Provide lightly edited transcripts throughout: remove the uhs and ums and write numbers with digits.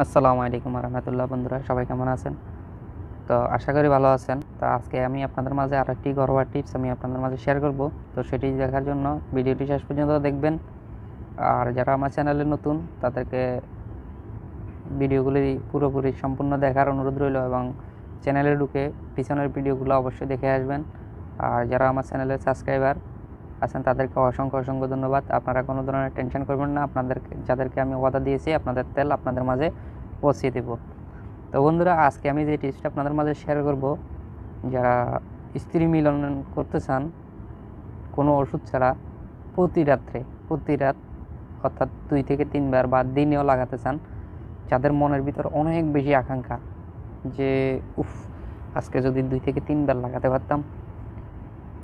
আসসালামু আলাইকুম রহমতুল্লাহ। বন্ধুরা সবাই কেমন আছেন? তো আশা করি ভালো আছেন। তো আজকে আমি আপনাদের মাঝে আরও একটি ঘরোয়া টিপস আমি আপনাদের মাঝে শেয়ার করব। তো সেটি দেখার জন্য ভিডিওটি শেষ পর্যন্ত দেখবেন। আর যারা আমার চ্যানেলে নতুন তাদেরকে ভিডিওগুলি পুরোপুরি সম্পূর্ণ দেখার অনুরোধ রইল এবং চ্যানেলে ঢুকে পিছনের ভিডিওগুলো অবশ্যই দেখে আসবেন। আর যারা আমার চ্যানেলের সাবস্ক্রাইবার আছেন তাদেরকে অসংখ্য অসংখ্য ধন্যবাদ। আপনারা কোনো ধরনের টেনশন করবেন না, যাদেরকে আমি ওয়াদা দিয়েছি আপনাদের তেল আপনাদের মাঝে পৌঁছে দেব। তো বন্ধুরা, আজকে আমি যে টিপসটা আপনাদের মাঝে শেয়ার করব, যারা স্ত্রী মিলন করতে চান কোনো ওষুধ ছাড়া প্রতি রাত অর্থাৎ 2 থেকে 3 বার বা দিনেও লাগাতে চান, যাদের মনের ভিতর অনেক বেশি আকাঙ্ক্ষা যে উফ, আজকে যদি 2 থেকে 3 বার লাগাতে পারতাম,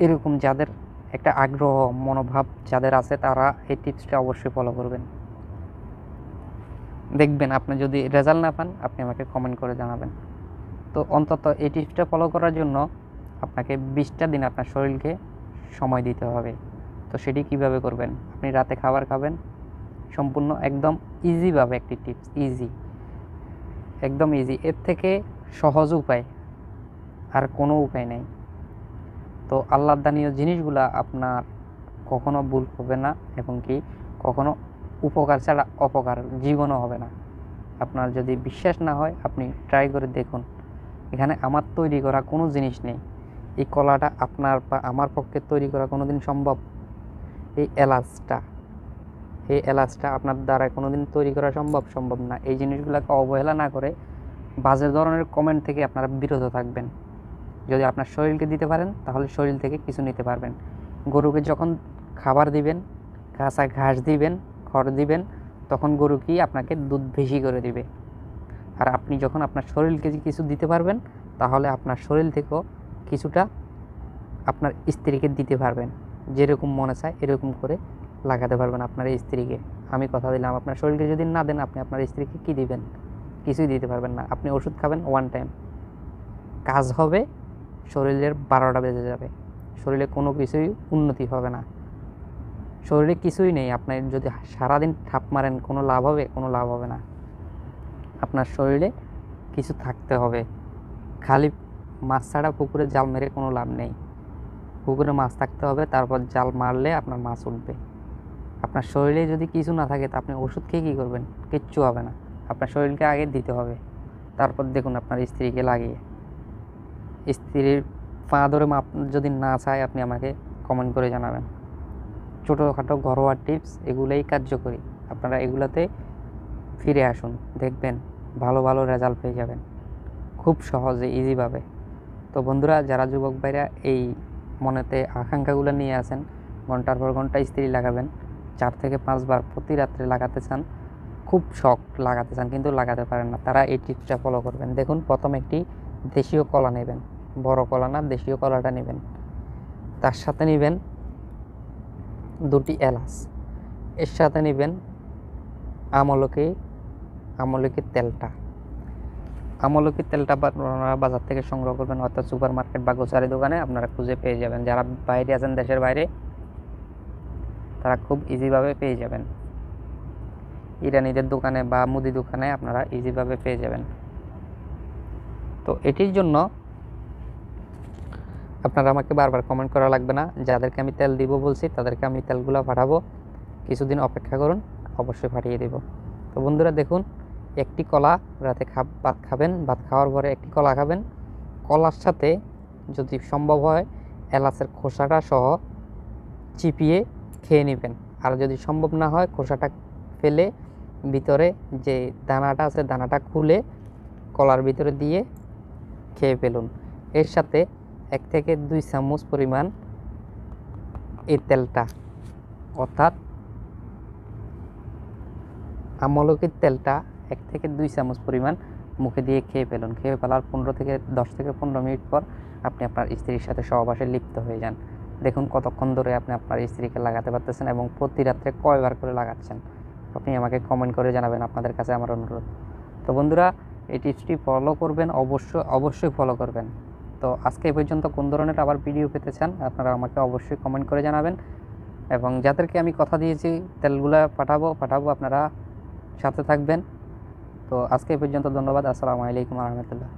এরকম যাদের একটা আগ্রহ মনোভাব যাদের আছে তারা এই টিপসটা অবশ্যই ফলো করবেন। দেখবেন আপনি যদি রেজাল্ট না পান আপনি আমাকে কমেন্ট করে জানাবেন। তো অন্তত এই টিপসটা ফলো করার জন্য আপনাকে 20টা দিন আপনার শরীরকে সময় দিতে হবে। তো সেটি কিভাবে করবেন? আপনি রাতে খাবার খাবেন, সম্পূর্ণ একদম ইজিভাবে একটি টিপস, একদম ইজি, এর থেকে সহজ উপায় আর কোনো উপায় নেই। তো আল্লাহর দানীয় জিনিসগুলা আপনার কখনো ভুল হবে না এবং কি কখনো উপকার ছাড়া অপকার জীবনও হবে না। আপনার যদি বিশ্বাস না হয় আপনি ট্রাই করে দেখুন। এখানে আমার তৈরি করা কোনো জিনিস নেই। এই কলাটা আপনার বা আমার পক্ষে তৈরি করা কোনো দিন সম্ভব? এই এলাচটা এই এলাচটা আপনার দ্বারা কোনো দিন তৈরি করা সম্ভব না। এই জিনিসগুলোকে অবহেলা না করে বাজে ধরনের কমেন্ট থেকে আপনারা বিরত থাকবেন। যদি আপনার শরীরকে দিতে পারেন তাহলে শরীর থেকে কিছু নিতে পারবেন। গরুকে যখন খাবার দিবেন, কাঁচা ঘাস দিবেন, খড় দিবেন, তখন গরু কি আপনাকে দুধ বেশি করে দিবে। আর আপনি যখন আপনার শরীরকে কিছু দিতে পারবেন তাহলে আপনার শরীর থেকেও কিছুটা আপনার স্ত্রীকে দিতে পারবেন। যেরকম মনে চায় এরকম করে লাগাতে পারবেন আপনার স্ত্রীকে। আমি কথা দিলাম, আপনার শরীরকে যদি না দেন আপনি আপনার স্ত্রীকে কী দিবেন? কিছুই দিতে পারবেন না। আপনি ওষুধ খাবেন ওয়ান টাইম, কাজ হবে, শরীরের 12টা বেজে যাবে, শরীরে কোনো কিছুই উন্নতি হবে না, শরীরে কিছুই নেই। আপনি যদি সারাদিন ঠাপ মারেন কোনো লাভ হবে? কোনো লাভ হবে না। আপনার শরীরে কিছু থাকতে হবে। খালি মাছ ছাড়া পুকুরে জাল মেরে কোনো লাভ নেই। পুকুরে মাছ থাকতে হবে, তারপর জাল মারলে আপনার মাছ উঠবে। আপনার শরীরে যদি কিছু না থাকে তা আপনি ওষুধ খেয়ে কী করবেন? কিচ্ছু হবে না। আপনার শরীরকে আগে দিতে হবে, তারপর দেখুন আপনার স্ত্রীকে লাগিয়ে। স্ত্রীর পা ধরে মাপ যদি না চায় আপনি আমাকে কমেন্ট করে জানাবেন। ছোটোখাটো ঘরোয়া টিপস এগুলোই কার্যকরী। আপনারা এগুলোতে ফিরে আসুন, দেখবেন ভালো ভালো রেজাল্ট পেয়ে যাবেন খুব সহজে, ইজিভাবে। তো বন্ধুরা, যারা যুবক ভাইরা এই মনেতে আকাঙ্ক্ষাগুলো নিয়ে আসেন, ঘন্টার পর ঘন্টা স্ত্রী লাগাবেন, 4 থেকে 5 বার প্রতি রাত্রে লাগাতে চান, খুব শখ লাগাতে চান কিন্তু লাগাতে পারেন না, তারা এই টিপসটা ফলো করবেন। দেখুন, প্রথম একটি দেশীয় কলা নেবেন, বড় কলা না, দেশীয় কলাটা নেবেন। তার সাথে নেবেন 2টি এলাচ, এর সাথে নেবেন আমলকির তেলটা। আমলকির তেলটা আপনারা বাজার থেকে সংগ্রহ করবেন, অর্থাৎ সুপার মার্কেট বা গ্রোসারি দোকানে আপনারা খুঁজে পেয়ে যাবেন। যারা বাইরে আছেন, দেশের বাইরে, তারা খুব ইজিভাবে পেয়ে যাবেন। ইরানিদের দোকানে বা মুদি দোকানে আপনারা ইজিভাবে পেয়ে যাবেন। তো এটির জন্য আপনারা আমাকে বারবার কমেন্ট করা লাগবে না। যাদেরকে আমি তেল দিব বলছি তাদেরকে আমি তেলগুলো পাঠাবো, কিছুদিন অপেক্ষা করুন, অবশ্যই পাঠিয়ে দেব। তো বন্ধুরা দেখুন, একটি কলা রাতে ভাত খাবেন, ভাত খাওয়ার পরে একটি কলা খাবেন। কলার সাথে যদি সম্ভব হয় এলাচের খোসাটা সহ চিপিয়ে খেয়ে নেবেন। আর যদি সম্ভব না হয় খোসাটা ফেলে ভিতরে যে দানাটা আছে দানাটা খুলে কলার ভিতরে দিয়ে খেয়ে ফেলুন। এর সাথে 1 থেকে 2 চামচ পরিমাণ এই তেলটা, অর্থাৎ আমলকির তেলটা 1 থেকে 2 চামচ পরিমাণ মুখে দিয়ে খেয়ে ফেলুন। খেয়ে ফেলার 10 থেকে 15 মিনিট পর আপনি আপনার স্ত্রীর সাথে সহবাসে লিপ্ত হয়ে যান। দেখুন কতক্ষণ ধরে আপনি আপনার স্ত্রীকে লাগাতে পারতেছেন এবং প্রতি রাত্রে কয়বার করে লাগাচ্ছেন। আপনি আমাকে কমেন্ট করে জানাবেন, আপনাদের কাছে আমার অনুরোধ। তো বন্ধুরা, এই টিপসটি ফলো করবেন, অবশ্যই ফলো করবেন। তো আজকে এই পর্যন্ত কোন ধরনের আবার ভিডিও পেতে চান আপনারা আমাকে অবশ্যই কমেন্ট করে জানাবেন। এবং যাদেরকে আমি কথা দিয়েছি তেলগুলা পাঠাবো, আপনারা সাথে থাকবেন। তো আজকে এই পর্যন্ত, ধন্যবাদ। আসসালামু আলাইকুম রহমতুল্লাহ।